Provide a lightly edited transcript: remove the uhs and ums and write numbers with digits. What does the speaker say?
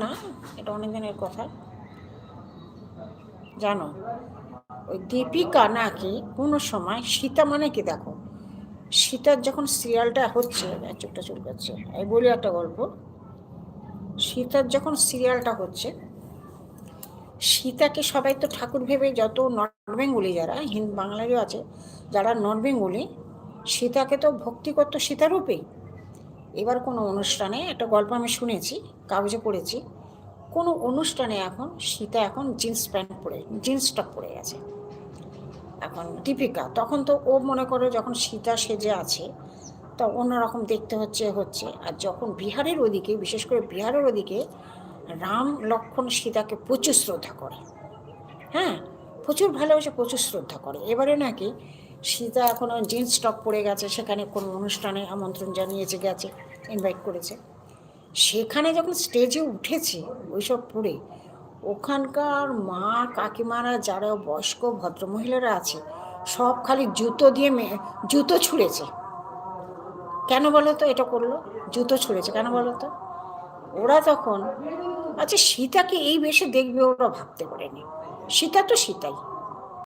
না, এটা অনেকদিনের কথা। জানো, ওই দীপিকা নাকি কোনো সময় সীতা মানে কি, দেখো সীতার যখন সিরিয়ালটা হচ্ছে, চোখটা চুলকাচ্ছে, এই বলি একটা গল্প। সীতার যখন সিরিয়ালটা হচ্ছে, সীতাকে সবাই তো ঠাকুর ভেবে, যত নর্থ বেঙ্গলি যারা হিন্দ বাংলারও আছে যারা নর্থ বেঙ্গলি, সীতাকে তো ভক্তি করতো সীতারূপেই। এবার কোনো অনুষ্ঠানে একটা গল্প আমি শুনেছি, কাগজে পড়েছি, কোনো অনুষ্ঠানে এখন সীতা এখন জিন্স প্যান্ট পরে, জিন্স টপ পরে গেছে। এখন দীপিকা তখন তো ও মনে করো যখন সীতা সেজে আছে তা অন্যরকম দেখতে হচ্ছে। আর যখন বিহারের ওদিকে, বিশেষ করে বিহারের ওদিকে রাম লক্ষ্মণ সীতাকে প্রচুর শ্রদ্ধা করে, হ্যাঁ প্রচুর ভালোবাসে, প্রচুর শ্রদ্ধা করে। এবারে নাকি সীতা এখনও জিন্স টপ পরে গেছে, সেখানে কোনো অনুষ্ঠানে আমন্ত্রণ জানিয়েছে, গেছে, ইনভাইট করেছে। সেখানে যখন স্টেজে উঠেছে ওইসব পরে, ওখানকার মা কাকিমারা যারা বয়স্ক ভদ্রমহিলারা আছে সব খালি জুতো দিয়ে জুতো ছুঁড়েছে। কেন বলো তো এটা করলো? জুতো ছুঁড়েছে কেন বলো তো? ওরা তখন, আচ্ছা সীতাকে এই বেশে দেখবে ওরা ভাবতে পারেনি। সীতা তো সীতাই,